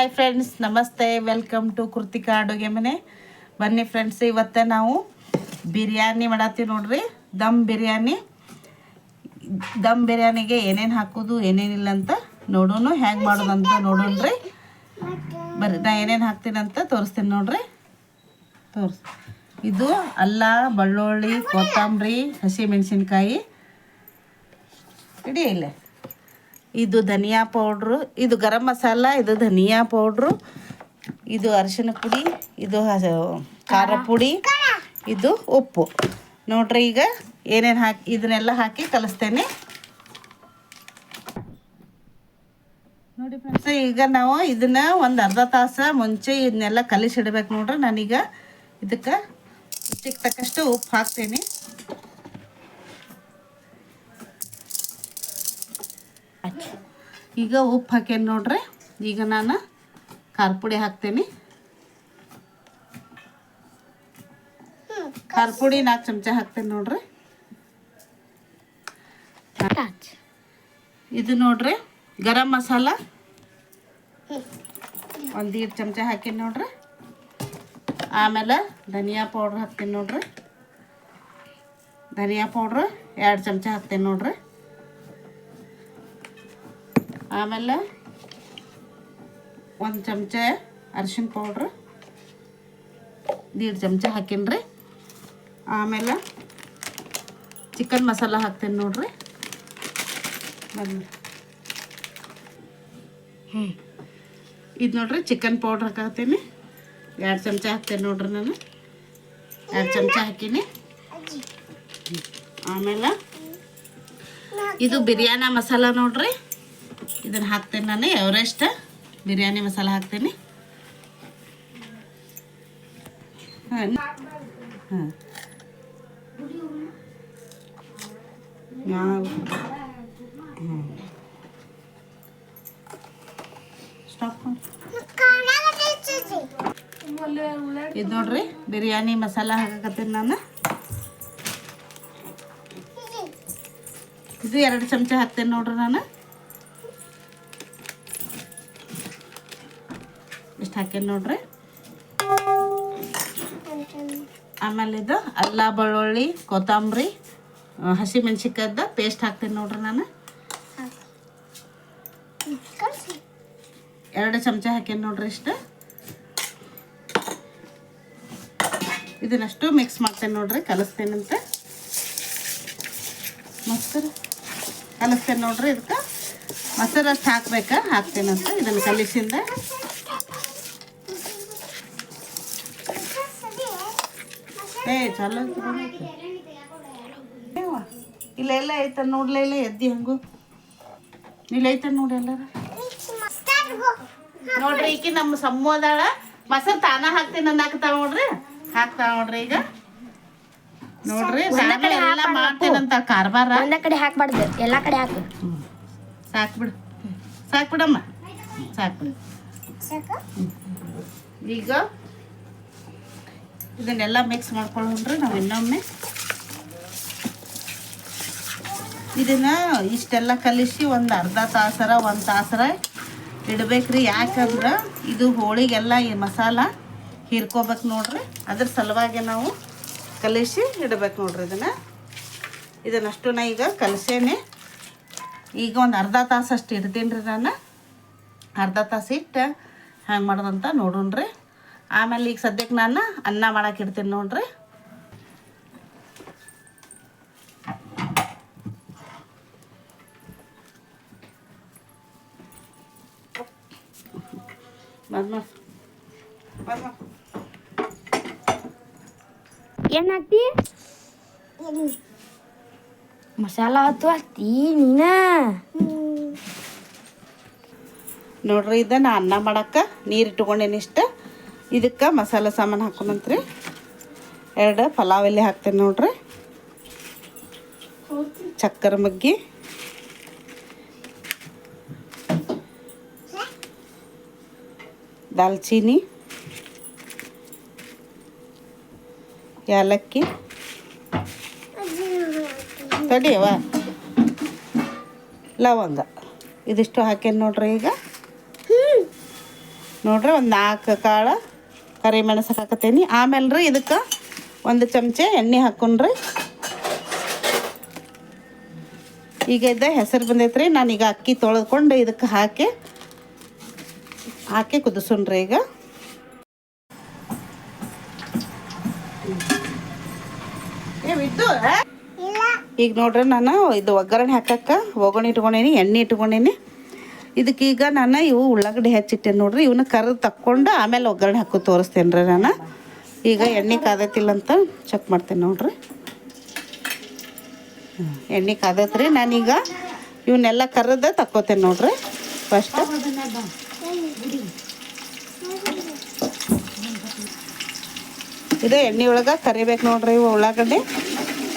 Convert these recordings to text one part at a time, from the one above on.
Hi friends, ನಮಸ್ತೆ. Welcome to Krithika ಅಡುಗೆ ಮನೆ. ಬನ್ನಿ ಫ್ರೆಂಡ್ಸ್, ಇವತ್ತು ನಾವು ಬಿರಿಯಾನಿ ಮಾಡತ್ತೀವಿ ನೋಡ್ರಿ. ದಮ್ ಬಿರಿಯಾನಿಗೆ ಏನೇನು ಹಾಕೋದು ಏನೇನಿಲ್ಲ ಅಂತ ನೋಡೋಣ. ಹೇಗೆ ಮಾಡೋದಂತ ನೋಡೋಣ್ರಿ. ಬರ್ರಿ, ನಾ ಏನೇನು ಹಾಕ್ತೀನಂತ ತೋರಿಸ್ತೀನಿ ನೋಡ್ರಿ. ಇದು ಅಲ್ಲ, ಬೆಳ್ಳುಳ್ಳಿ, ಕೊತ್ತಂಬರಿ, ಹಸಿಮೆಣಸಿನ್ಕಾಯಿ ಇಡೀ ಇಲ್ಲ. ಇದು ಧನಿಯಾ ಪೌಡ್ರು, ಇದು ಗರಂ ಮಸಾಲ, ಇದು ಧನಿಯಾ ಪೌಡ್ರು, ಇದು ಅರಿಶಿನ ಪುಡಿ, ಇದು ಖಾರ ಪುಡಿ, ಇದು ಉಪ್ಪು ನೋಡ್ರಿ. ಈಗ ಏನೇನು ಹಾಕಿ ಇದನ್ನೆಲ್ಲ ಹಾಕಿ ಕಲಿಸ್ತೇನೆ ನೋಡಿ ಫ್ರೆಂಡ್ಸ್. ಈಗ ನಾವು ಇದನ್ನ ಒಂದು ಅರ್ಧ ತಾಸು ಮುಂಚೆ ಇದನ್ನೆಲ್ಲ ಕಲಿಸಿಡ್ಬೇಕು ನೋಡ್ರಿ. ನಾನೀಗ ಇದಕ್ಕೆ ರುಚಿಗೆ ತಕ್ಕಷ್ಟು ಉಪ್ಪು ಹಾಕ್ತೇನೆ. ಈಗ ಉಪ್ಪು ಹಾಕೇನಿ ನೋಡ್ರಿ. ಈಗ ನಾನು ಖಾರ ಪುಡಿ ಹಾಕ್ತೇನೆ. ಖಾರ ಪುಡಿ 4 ಚಮಚ ಹಾಕ್ತೇನೆ ನೋಡ್ರಿ. ಇದು ನೋಡ್ರಿ ಗರಂ ಮಸಾಲ 1 ಚಮಚ ಹಾಕೀನಿ ನೋಡ್ರಿ. ಆಮೇಲೆ ಧನಿಯಾ ಪೌಡ್ರ್ ಹಾಕ್ತೀನಿ ನೋಡ್ರಿ. ಧನಿಯಾ ಪೌಡ್ರ್ 2 ಚಮಚ ಹಾಕ್ತೇನೆ ನೋಡ್ರಿ. ಆಮೇಲೆ 1 ಚಮಚ ಅರಿಶಿನ ಪೌಡ್ರ್ 1.5 ಚಮಚ ಹಾಕೀನಿ. ಆಮೇಲೆ ಚಿಕನ್ ಮಸಾಲ ಹಾಕ್ತೇನೆ ನೋಡ್ರಿ. ಇದು ನೋಡ್ರಿ ಚಿಕನ್ ಪೌಡ್ರ್ ಹಾಕತ್ತೀನಿ. 2 ಚಮಚ ಹಾಕ್ತೇನೆ ನೋಡ್ರಿ. ನಾನು 2 ಚಮಚ ಹಾಕೀನಿ. ಆಮೇಲೆ ಇದು ಬಿರಿಯಾನಿ ಮಸಾಲ ನೋಡ್ರಿ. ಇದನ್ನು ಹಾಕ್ತೇನೆ ನಾನು. ಎವರೆಸ್ಟ್ ಬಿರಿಯಾನಿ ಮಸಾಲ ಹಾಕ್ತೇನೆ. ಇದು ನೋಡ್ರಿ ಬಿರಿಯಾನಿ ಮಸಾಲ ಹಾಕತ್ತೀನಿ ನಾನು. ಇದು 2 ಚಮಚ ಹಾಕ್ತೇನೆ ನೋಡ್ರಿ. ನಾನು ಇಷ್ಟು ಹಾಕೇನಿ ನೋಡ್ರಿ. ಆಮೇಲೆ ಇದು ಅಲ್ಲ, ಬೆಳ್ಳುಳ್ಳಿ, ಕೊತ್ತಂಬರಿ, ಹಸಿಮೆಣ್ಸಿನ್ಕಾಯ್ದು ಪೇಸ್ಟ್ ಹಾಕ್ತೇನೆ ನೋಡ್ರಿ. ನಾನು 2 ಚಮಚ ಹಾಕೇನಿ ನೋಡ್ರಿ. ಇಷ್ಟು ಇದನ್ನಷ್ಟು ಮಿಕ್ಸ್ ಮಾಡ್ತೇನೆ ನೋಡ್ರಿ. ಕಲಿಸ್ತೇನಂತ ಮೊಸರು ಕಲಿಸ್ತೇನೆ ನೋಡ್ರಿ. ಇದಕ್ಕೆ ಮೊಸರು ಅಷ್ಟು ಹಾಕ್ಬೇಕಾ ಹಾಕ್ತೇನಂತ ಇದನ್ನು ಕಲಿಸಿಂದ. ಚಲೋ ಇಲ್ಲ ಐತ ನೋಡ್ಲ. ಇಲ್ಲ ಎದ್ದಿ ಹಂಗು ಇಲ್ಲ ಐತ ನೋಡಿ. ಎಲ್ಲಾರ ನೋಡ್ರಿ, ಈಕಿ ನಮ್ಮ ಸಮ್ಮೋದಾಳ. ಮೊಸರು ತಾನ ಹಾಕ್ತೀನಿ ಅಂದಾಕ್ತಾಳ ನೋಡ್ರಿ. ಹಾಕ್ತಾಳ ನೋಡ್ರಿ. ಈಗ ನೋಡ್ರಿ ಎಲ್ಲ ಮಾಡ್ತೇನಂತ ಕಾರ್ಬಾರ. ಒಂದ ಕಡೆ ಹಾಕ್ಬಾರ್ದು, ಎಲ್ಲ ಕಡೆ ಹಾಕು. ಸಾಕ್ಬಿಡು, ಸಾಕ್ಬಿಡಮ್ಮ, ಸಾಕ್ಬಿಡು. ಈಗ ಇದನ್ನೆಲ್ಲ ಮಿಕ್ಸ್ ಮಾಡ್ಕೊಳ್ಳೋಣ್ರಿ ನಾವು ಇನ್ನೊಮ್ಮೆ. ಇದನ್ನು ಇಷ್ಟೆಲ್ಲ ಕಲಿಸಿ ಒಂದು ಅರ್ಧ ತಾಸರ 1 ತಾಸರ ಇಡ್ಬೇಕ್ರಿ. ಯಾಕಂದ್ರೆ ಇದು ಹೋಳಿಗೆಲ್ಲ ಈ ಮಸಾಲ ಹೀರ್ಕೋಬೇಕು ನೋಡ್ರಿ. ಅದ್ರ ಸಲುವಾಗಿ ನಾವು ಕಲಿಸಿ ಇಡ್ಬೇಕು ನೋಡ್ರಿ. ಇದನ್ನಷ್ಟು ನಾ ಈಗ ಕಲಸೇನೆ. ಈಗ ಒಂದು ಅರ್ಧ ತಾಸು ಅಷ್ಟು ಇಡ್ತೀನಿ ರೀ. ನಾನು ಅರ್ಧ ತಾಸು ಇಟ್ಟು ಹ್ಯಾಂಗೆ ಮಾಡೋದಂತ ನೋಡೋಣ್ರಿ. ಆಮೇಲೆ ಈಗ ಸದ್ಯಕ್ಕೆ ನಾನು ಅನ್ನ ಮಾಡಕ್ಕೆ ಇಡ್ತೀನಿ ನೋಡ್ರಿ. ಏನಾಗ್ತಿ ಮಸಾಲ ಹತ್ತು ಹಾಕ್ತಿ ನೀನ ನೋಡ್ರಿ. ಇದು ನಾ ಅನ್ನ ಮಾಡಕ್ಕೆ ನೀರು ಇಟ್ಕೊಂಡೇನಿ. ಇಷ್ಟು ಇದಕ್ಕೆ ಮಸಾಲೆ ಸಾಮಾನು ಹಾಕೊಂಡಂತ್ರಿ. 2 ಪಲಾವ್ ಎಲೆ ಹಾಕ್ತೇನೆ ನೋಡ್ರಿ. ಚಕ್ಕರ ಮಗ್ಗಿ, ದಾಲ್ಚೀನಿ, ಏಲಕ್ಕಿ, ತಡಿಯವ, ಲವಂಗ, ಇದಿಷ್ಟು ಹಾಕೇನಿ ನೋಡ್ರಿ. ಈಗ ನೋಡ್ರಿ ಒಂದು 4 ಕಾಳು ಕರಿಮೆಣಸು ಹಾಕತ್ತೀನಿ. ಆಮೇಲೆ ರೀ ಇದಕ್ಕೆ 1 ಚಮಚೆ ಎಣ್ಣೆ ಹಾಕೊಂಡ್ರಿ. ಈಗ ಇದ್ದ ಹೆಸರು ಬಂದೈತ್ರಿ. ನಾನೀಗ ಅಕ್ಕಿ ತೊಳೆದ್ಕೊಂಡು ಇದಕ್ಕೆ ಹಾಕಿ ಕುದಿಸೋಣ್ರಿ. ಈಗ ನೋಡ್ರಿ ನಾನು ಇದು ಒಗ್ಗರಣೆ ಹಾಕಕ್ಕೆ ಒಗ್ಗರಣೆ ಇಟ್ಕೊಂಡೀನಿ, ಎಣ್ಣೆ ಇಟ್ಕೊಂಡೀನಿ. ಇದಕ್ಕೀಗ ನಾನು ಇವು ಉಳ್ಳಾಗಡ್ಡಿ ಹೆಚ್ಚಿಟ್ಟೇನೆ ನೋಡ್ರಿ. ಇವನ್ನ ಕರೆದು ತಕ್ಕೊಂಡು ಆಮೇಲೆ ಒಗ್ಗರಣೆ ಹಾಕೋ ತೋರಿಸ್ತೇನೆ ರೀ ನಾನು. ಈಗ ಎಣ್ಣೆ ಕಾದೈತಿಲ್ಲ ಅಂತ ಚೆಕ್ ಮಾಡ್ತೇನೆ ನೋಡ್ರಿ. ಎಣ್ಣೆ ಕಾದೈತ್ರಿ. ನಾನೀಗ ಇವನ್ನೆಲ್ಲ ಕರೆದು ತಕ್ಕೋತೇನೆ ನೋಡ್ರಿ. ಫಸ್ಟ್ ಇದು ಎಣ್ಣೆ ಒಳಗೆ ಕರಿಬೇಕು ನೋಡ್ರಿ. ಇವು ಉಳ್ಳಾಗಡ್ಡಿ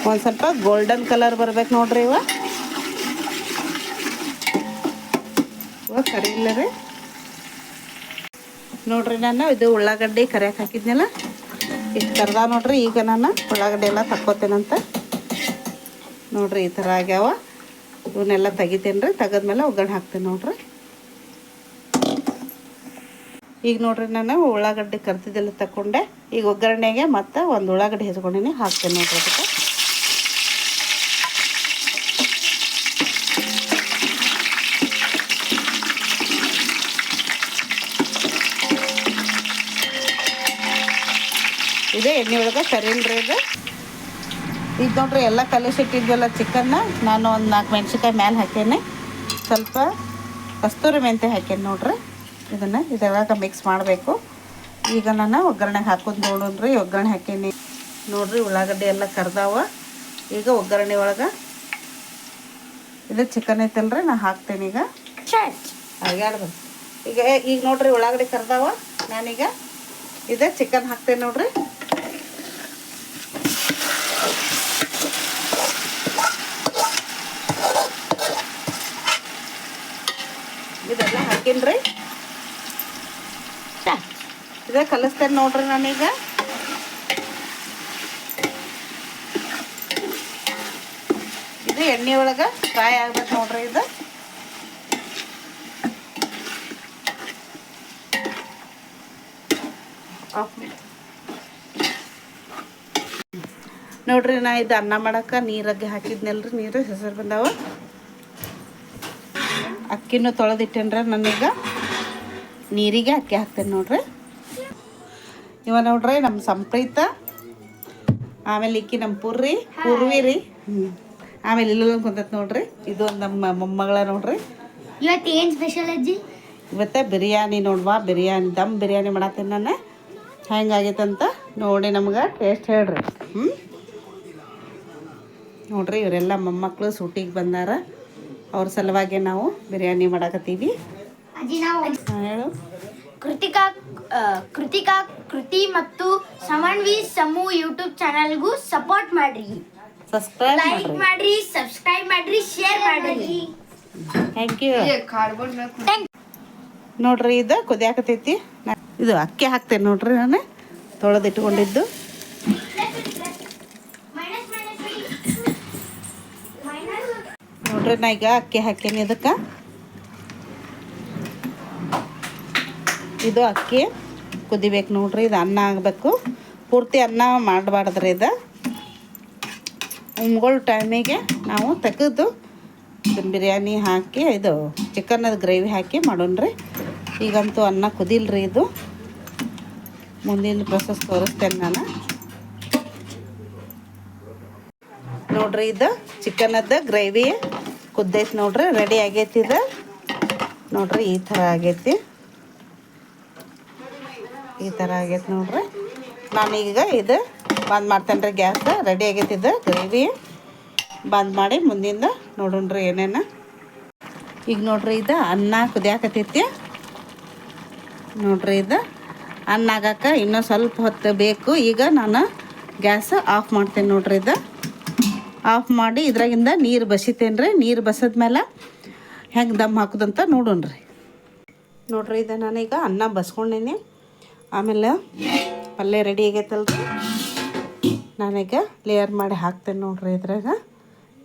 ಒಂದು ಸ್ವಲ್ಪ ಗೋಲ್ಡನ್ ಕಲರ್ ಬರ್ಬೇಕು ನೋಡ್ರಿ. ಇವ ಕರಿಯಿಲ್ಲ ರೀ ನೋಡ್ರಿ. ನಾನು ಇದು ಉಳ್ಳಾಗಡ್ಡಿ ಕರಿಯಕ್ಕೆ ಹಾಕಿದ್ನಲ್ಲ, ಇಷ್ಟು ಕರ್ದ ನೋಡ್ರಿ. ಈಗ ನಾನು ಉಳ್ಳಾಗಡ್ಡಿ ಎಲ್ಲ ತಕ್ಕೋತೇನಂತ ನೋಡ್ರಿ. ಈ ಥರ ಆಗ್ಯಾವ. ಇವನ್ನೆಲ್ಲ ತೆಗಿತೇನೆ ರೀ. ತೆಗೆದ್ಮೇಲೆ ಒಗ್ಗರಣೆ ಹಾಕ್ತೇನೆ ನೋಡ್ರಿ. ಈಗ ನೋಡ್ರಿ ನಾನು ಉಳ್ಳಾಗಡ್ಡಿ ಕರ್ತಿದ್ದೆಲ್ಲ ತಗೊಂಡೆ. ಈಗ ಒಗ್ಗರಣೆಗೆ ಮತ್ತೆ ಒಂದು ಉಳ್ಳಾಗಡ್ಡಿ ಹೆಚ್ಕೊಂಡೀನಿ, ಹಾಕ್ತೇನೆ ನೋಡ್ರಿ ಅದಕ್ಕೆ. ಇದೆ ಎಣ್ಣೆ ಒಳಗೆ ಕರಿಲ್ರಿ ಇದು. ಈಗ ನೋಡ್ರಿ ಎಲ್ಲ ಕಲಿಸಿಟ್ಟಿದ್ವಲ್ಲ ಚಿಕನ್ನ, ನಾನು ಒಂದು 4 ಮೆಣಸಿನ್ಕಾಯಿ ಮೇಲೆ ಹಾಕೇನೆ. ಸ್ವಲ್ಪ ಕಸ್ತೂರಿ ಮೆಂತ್ಯ ಹಾಕೇನೆ ನೋಡ್ರಿ. ಇದನ್ನು ಇದರೊಳಗೆ ಮಿಕ್ಸ್ ಮಾಡಬೇಕು. ಈಗ ನಾನು ಒಗ್ಗರಣೆ ಹಾಕೋದು ನೋಡೋಣ್ರಿ. ಒಗ್ಗರಣೆ ಹಾಕೀನಿ ನೋಡ್ರಿ. ಉಳ್ಳಾಗಡ್ಡಿ ಎಲ್ಲ ಕರ್ದಾವ. ಈಗ ಒಗ್ಗರಣೆ ಒಳಗೆ ಇದು ಚಿಕನ್ ಐತಲ್ರಿ, ನಾನು ಹಾಕ್ತೇನೆ ಈಗ. ಆಗ್ಯಾಡ್ದು ಈಗ ನೋಡ್ರಿ ಉಳ್ಳಾಗಡ್ಡಿ ಕರ್ದಾವ. ನಾನೀಗ ಇದು ಚಿಕನ್ ಹಾಕ್ತೇನೆ ನೋಡ್ರಿ. ಇದೆಲ್ಲ ಹಾಕಿನ್ರಿ. ಇದೇ ಕಲಿಸ್ತೇನೆ ನೋಡ್ರಿ ನಾನೀಗ. ಇದು ಎಣ್ಣೆ ಒಳಗೆ ಫ್ರೈ ಆಗ್ಬೇಕು ನೋಡ್ರಿ. ಇದು ನೋಡ್ರಿ. ನಾ ಇದು ಅನ್ನ ಮಾಡಕ್ಕೆ ನೀರಾಗೆ ಹಾಕಿದ್ನಲ್ರಿ. ನೀರು ಹೆಸರು ಬಂದಾವ. ಅಕ್ಕಿನೂ ತೊಳೆದಿಟ್ಟೇನ್ರಿ. ನಾನೀಗ ನೀರಿಗೆ ಅಕ್ಕಿ ಹಾಕ್ತೇನೆ ನೋಡ್ರಿ. ಇವ ನೋಡ್ರಿ ನಮ್ಮ ಸಂಪ್ರೀತ, ಆಮೇಲೆ ಇಕ್ಕಿ ನಮ್ಮ ಪೂರ್ವಿ ರೀ. ಆಮೇಲೆ ಇಲ್ಲೊಂದು ಕುಂತೈತೆ ನೋಡ್ರಿ. ಇದು ಒಂದು ನಮ್ಮ ಮೊಮ್ಮಗಳ ನೋಡ್ರಿ. ಇವತ್ತು ಏನು ಸ್ಪೆಷಲ್ ಅಜ್ಜಿ? ಇವತ್ತು ಬಿರಿಯಾನಿ ನೋಡ್ವಾ. ಬಿರಿಯಾನಿ ದಮ್ ಬಿರಿಯಾನಿ ಮಾಡತ್ತೀನಿ ನಾನು. ಹೆಂಗಾಗೈತಂತ ನೋಡಿ ನಮ್ಗೆ ಟೇಸ್ಟ್ ಹೇಳ್ರಿ. ನೋಡ್ರಿ ಇವರೆಲ್ಲ ಮೊಮ್ಮಕ್ಕಳು ಸೂಟಿಗೆ ಬಂದಾರ. ಅವ್ರ ಸಲುವಾಗಿ ನಾವು ಬಿರಿಯಾನಿ ಮಾಡಕತ್ತೀವಿ. ಹೇಳು. ಕೃತಿ ಮತ್ತು ಸಮನ್ವಿ ಸಮೂ ಯೂಟ್ಯೂಬ್ ಚಾನಲ್ಗೂ ಸಪೋರ್ಟ್ ಮಾಡ್ರಿ, ಸಬ್ಸ್ಕ್ರೈಬ್ ಲೈಕ್ ಮಾಡ್ರಿ, ಸಬ್ಸ್ಕ್ರೈಬ್ ಮಾಡ್ರಿ, ಶೇರ್ ಮಾಡ್ರಿ. Thank you. ನೋಡ್ರಿ ಇದು ಕುದಿಯಾಕತೈತಿ. ಇದು ಅಕ್ಕಿ ಹಾಕ್ತೇನೆ ನೋಡ್ರಿ. ನಾನು ತೊಳೆದಿಟ್ಕೊಂಡಿದ್ದು ನೋಡ್ರಿ. ನಾ ಈಗ ಅಕ್ಕಿ ಹಾಕೇನಿ ಇದಕ್ಕೆ. ಇದು ಅಕ್ಕಿ ಕುದಿಬೇಕು ನೋಡ್ರಿ. ಇದು ಅನ್ನ ಆಗಬೇಕು. ಪೂರ್ತಿ ಅನ್ನ ಮಾಡಬಾರ್ದ್ರಿ. ಇದು ಉಮ್ಗಳ ಟೈಮಿಗೆ ನಾವು ತೆಗೆದು ಬಿರಿಯಾನಿ ಹಾಕಿ ಇದು ಚಿಕನ್ನದ ಗ್ರೇವಿ ಹಾಕಿ ಮಾಡೋಣ್ರಿ. ಈಗಂತೂ ಅನ್ನ ಕುದಿಲ್ರಿ. ಇದು ಮುಂದಿನ ಪ್ರೊಸೆಸ್ ತೋರಿಸ್ತೇನೆ ನಾನು ನೋಡ್ರಿ. ಇದು ಚಿಕನದ್ದು ಗ್ರೇವಿ ಕುದ್ದೈತಿ ನೋಡ್ರಿ. ರೆಡಿ ಆಗೈತಿ ಇದು ನೋಡ್ರಿ. ಈ ಥರ ಆಗೈತಿ. ಈ ಥರ ಆಗೈತೆ ನೋಡ್ರಿ. ನಾನೀಗ ಇದು ಬಂದ್ ಮಾಡ್ತೇನೆ ರೀ. ಗ್ಯಾಸ್ ರೆಡಿ ಆಗೈತಿ. ಇದು ಗ್ರೇವಿ ಬಂದ್ ಮಾಡಿ ಮುಂದಿಂದ ನೋಡೋಣ್ರಿ ಏನೇನು. ಈಗ ನೋಡ್ರಿ ಇದು ಅನ್ನ ಕುದಿಯಾಕತೈತಿ ನೋಡ್ರಿ. ಇದು ಅನ್ನ ಆಗಕ್ಕೆ ಇನ್ನೂ ಸ್ವಲ್ಪ ಹೊತ್ತು ಬೇಕು. ಈಗ ನಾನು ಗ್ಯಾಸ್ ಆಫ್ ಮಾಡ್ತೇನೆ ನೋಡ್ರಿ. ಇದು ಆಫ್ ಮಾಡಿ ಇದ್ರಾಗಿಂದ ನೀರು ಬಸಿತೇನೆ ರೀ. ನೀರು ಬಸದ್ಮೇಲೆ ಹೆಂಗೆ ದಮ್ ಹಾಕೋದಂತ ನೋಡೋಣ್ರಿ. ನೋಡ್ರಿ ಇದು ನಾನೀಗ ಅನ್ನ ಬಸ್ಕೊಂಡೀನಿ. ಆಮೇಲೆ ಪಲ್ಯ ರೆಡಿ ಆಗೈತಲ್ರಿ. ನಾನೀಗ ಲೇಯರ್ ಮಾಡಿ ಹಾಕ್ತೇನೆ ನೋಡ್ರಿ. ಇದ್ರಾಗ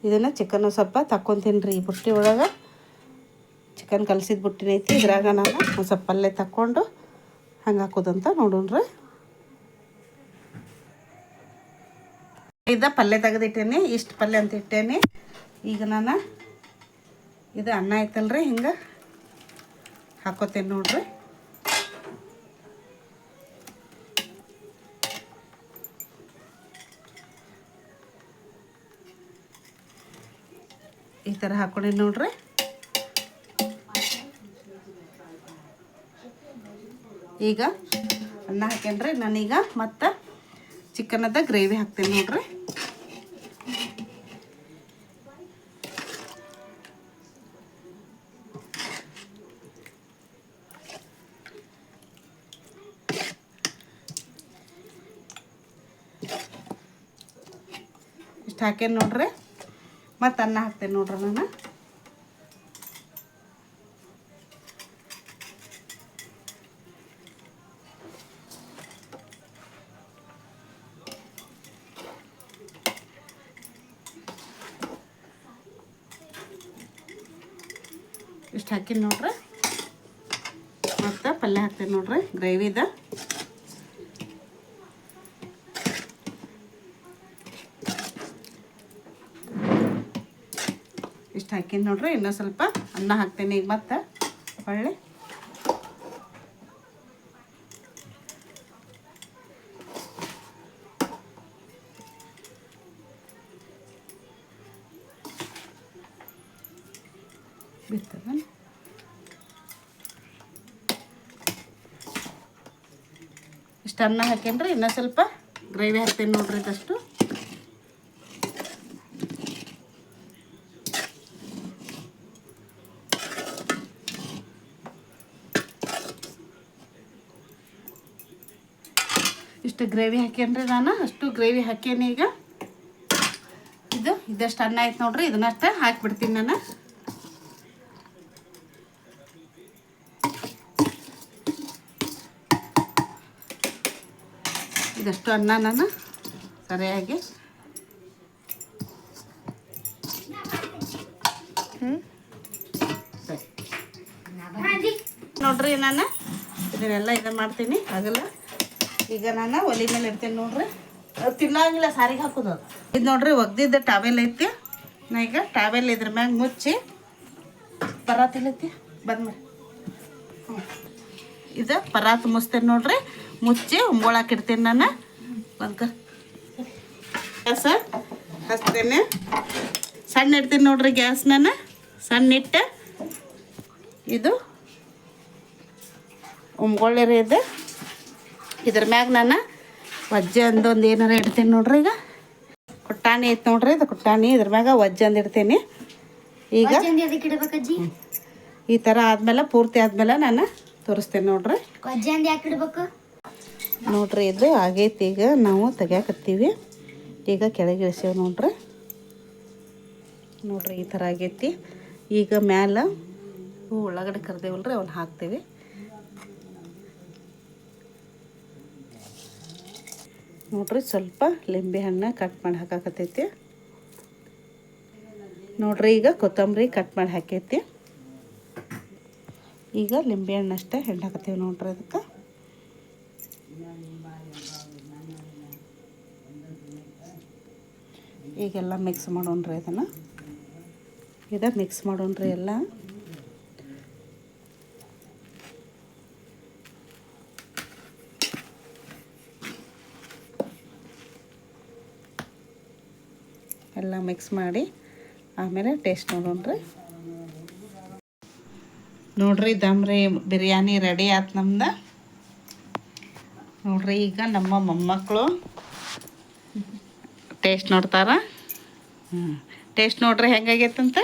ಇದನ್ನು ಚಿಕನ್ನು ಸ್ವಲ್ಪ ತಕ್ಕೊತೀನಿ ರೀ. ಈ ಬುಟ್ಟಿ ಒಳಗೆ ಚಿಕನ್ ಕಲಸಿದ ಬುಟ್ಟಿನ ಐತಿ. ಇದ್ರಾಗ ನಾನು ಒಂದು ಸ್ವಲ್ಪ ಪಲ್ಯ ತಕ್ಕೊಂಡು ಹಂಗೆ ಹಾಕೋದಂತ ನೋಡೋಣ್ರಿ. ಪಲ್ಯ ತೆಗೆದಿಟ್ಟೇನಿ, ಇಷ್ಟು ಪಲ್ಯ ಅಂತ ಇಟ್ಟೇನಿ. ಈಗ ನಾನು ಇದು ಅನ್ನ ಐತಲ್ರಿ ಹಿಂಗೆ ಹಾಕೋತೇನೆ ನೋಡ್ರಿ. ಈ ಥರ ಹಾಕೊಂಡಿ ನೋಡ್ರಿ. ಈಗ ಅನ್ನ ಹಾಕ್ಯನ್ರಿ. ನಾನೀಗ ಮತ್ತು ಚಿಕನದ ಗ್ರೇವಿ ಹಾಕ್ತೇನೆ ನೋಡ್ರಿ. ಇಷ್ಟು ಹಾಕೇನಿ ನೋಡ್ರಿ. ಮತ್ತು ಅನ್ನ ಹಾಕ್ತೇನೆ ನೋಡ್ರಿ ನಾನು. ಇಷ್ಟು ಹಾಕಿನಿ ನೋಡ್ರಿ. ಮತ್ತು ಪಲ್ಯ ಹಾಕ್ತೇನೆ ನೋಡ್ರಿ ಗ್ರೇವಿದ. ಇಷ್ಟು ಹಾಕಿನಿ ನೋಡ್ರಿ. ಇನ್ನೂ ಸ್ವಲ್ಪ ಅನ್ನ ಹಾಕ್ತೇನೆ ಈಗ ಮತ್ತೆ ಹೊಳ್ಳಿ. ಬಿತ್ತದ ಇಷ್ಟು ಅನ್ನ ಹಾಕೇನ್ರಿ. ಇನ್ನೂ ಸ್ವಲ್ಪ ಗ್ರೇವಿ ಹಾಕ್ತೇನೆ ನೋಡ್ರಿ ಇದಷ್ಟು. ಇಷ್ಟು ಗ್ರೇವಿ ಹಾಕೇನ್ರಿ ನಾನು. ಅಷ್ಟು ಗ್ರೇವಿ ಹಾಕೇನಿ. ಈಗ ಇದಷ್ಟು ಅನ್ನ ಆಯ್ತು ನೋಡ್ರಿ. ಇದನ್ನಷ್ಟ ಹಾಕಿಬಿಡ್ತೀನಿ ನಾನು. ಇದಷ್ಟು ಅನ್ನ ನಾನು ಸರಿಯಾಗಿ ನೋಡ್ರಿ. ನಾನು ಇದನ್ನೆಲ್ಲ ಇದು ಮಾಡ್ತೀನಿ ಆಗಲ್ಲ. ಈಗ ನಾನು ಒಲೆ ಮೇಲೆ ಇಡ್ತೀನಿ ನೋಡ್ರಿ. ಅದು ತಿನ್ನಂಗಿಲ್ಲ, ಸಾರಿಗೆ ಹಾಕೋದು. ಇದು ನೋಡ್ರಿ ಒಗ್ದಿದ್ದ ಟಾವೆಲ್ ಐತಿ. ನಾ ಈಗ ಟಾವೆಲ್ ಇದ್ರ ಮ್ಯಾಗ ಮುಚ್ಚಿ ಪರಾತಿಲೈತಿ ಬಂದ್ ಮಾಡಿ ಇದು ಪರಾತ್ ಮುಚ್ತೇನೆ ನೋಡ್ರಿ. ಮುಚ್ಚಿ ಉಂಬೋಳಕ್ಕೆ ಇಡ್ತೀನಿ ನಾನು. ಬಂಕ ಗ್ಯಾಸ ಹಚ್ತೇನೆ. ಸಣ್ಣ ಇಡ್ತೀನಿ ನೋಡ್ರಿ ಗ್ಯಾಸ್. ನಾನು ಸಣ್ಣ ಇಟ್ಟು ಇದು ಉಮ್ಗೊಳ್ಳಿರಿ. ಇದು ಇದ್ರ ಮ್ಯಾಗ ನಾನು ವಜ್ಜೆ ಅಂದೊಂದು ಏನಾರ ಇಡ್ತೀನಿ ನೋಡ್ರಿ. ಈಗ ಕುಟ್ಟಾಣಿ ಐತೆ ನೋಡ್ರಿ. ಇದು ಕುಟ್ಟಾಣಿ ಇದ್ರ ಮ್ಯಾಗ ವಜ್ಜೆ ಅಂದು ಇಡ್ತೀನಿ. ಈಗ ಈ ಥರ ಆದ್ಮೇಲೆ ಪೂರ್ತಿ ಆದ್ಮೇಲೆ ನಾನು ತೋರಿಸ್ತೇನೆ ನೋಡ್ರಿ. ನೋಡ್ರಿ ಇದು ಆಗೈತಿ. ಈಗ ನಾವು ತೆಗ್ಯಾಕತ್ತೀವಿ. ಈಗ ಕೆಳಗೆ ಇಳಿಸೇವೆ ನೋಡ್ರಿ. ನೋಡ್ರಿ ಈ ಥರ ಆಗೈತಿ. ಈಗ ಮ್ಯಾಲ ಉಳ್ಳಾಗಡ್ಡೆ ಕರ್ದೇವಲ್ರಿ ಅವನ್ನ ಹಾಕ್ತೇವೆ. ನೋಡ್ರಿ ಸ್ವಲ್ಪ ಲಿಂಬೆ ಹಣ್ಣು ಕಟ್ ಮಾಡಿ ಹಾಕಾಕತ್ತೈತಿ ನೋಡ್ರಿ. ಈಗ ಕೊತ್ತಂಬರಿ ಕಟ್ ಮಾಡಿ ಹಾಕೈತಿ. ಈಗ ಲಿಂಬೆ ಹಣ್ಣು ಅಷ್ಟೇ ಹಿಂಡಿ ಹಾಕತ್ತೀವಿ ನೋಡ್ರಿ. ಅದಕ್ಕೆ ಈಗೆಲ್ಲ ಮಿಕ್ಸ್ ಮಾಡೋಣ್ರಿ. ಇದನ್ನು ಮಿಕ್ಸ್ ಮಾಡೋಣ್ರಿ ಎಲ್ಲ. ಎಲ್ಲ ಮಿಕ್ಸ್ ಮಾಡಿ ಆಮೇಲೆ ಟೇಸ್ಟ್ ನೋಡೋಣ್ರಿ. ನೋಡ್ರಿ ದಮ್ರಿ ಬಿರಿಯಾನಿ ರೆಡಿ ಆಯ್ತು ನಮ್ದು. ನೋಡ್ರಿ ಈಗ ನಮ್ಮ ಮೊಮ್ಮಕ್ಕಳು ಟೇಸ್ಟ್ ನೋಡ್ತಾರ. ಟೇಸ್ಟ್ ನೋಡ್ರಿ ಹೆಂಗಾಗೈತಂತ.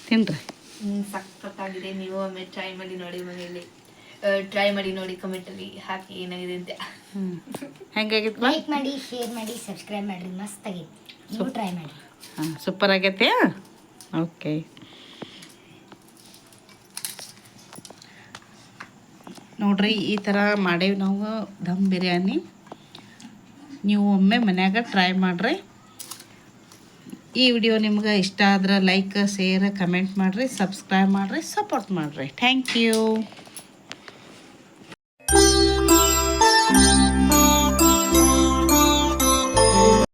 ತಿನ್ರಿ. ಸಖತ್ತಾಗಿದೆ. ನೀವು ಒಮ್ಮೆ ಟ್ರೈ ಮಾಡಿ ನೋಡಿ ಮನೆಯಲ್ಲಿ. ಟ್ರೈ ಮಾಡಿ ನೋಡಿ, ಕಮೆಂಟಲ್ಲಿ ಹಾಕಿ ಏನಾಗಿದೆ ಅಂತ. ಹೆಂಗಾಗಿತ್ತು? ಲೈಕ್ ಮಾಡಿ, ಶೇರ್ ಮಾಡಿ, ಸಬ್ಸ್ಕ್ರೈಬ್ ಮಾಡಿರಿ. ಮಸ್ತ್ ಆಗೈತಿ. ನೀವು ಟ್ರೈ ಮಾಡಿ. ಸೂಪರ್ ಆಗೈತೆ. ಓಕೆ. ನೋಡ್ರಿ ಈ ಥರ ಮಾಡೇವಿ ನಾವು ದಮ್ ಬಿರಿಯಾನಿ. ನೀವು ಒಮ್ಮೆ ಮನ್ಯಾಗ ಟ್ರೈ ಮಾಡಿರಿ. ಈ ವಿಡಿಯೋ ನಿಮ್ಗೆ ಇಷ್ಟ ಆದ್ರೆ ಲೈಕ್ ಶೇರ್ ಕಮೆಂಟ್ ಮಾಡಿರಿ, ಸಬ್ಸ್ಕ್ರೈಬ್ ಮಾಡಿರಿ, ಸಪೋರ್ಟ್ ಮಾಡಿರಿ. Thank you.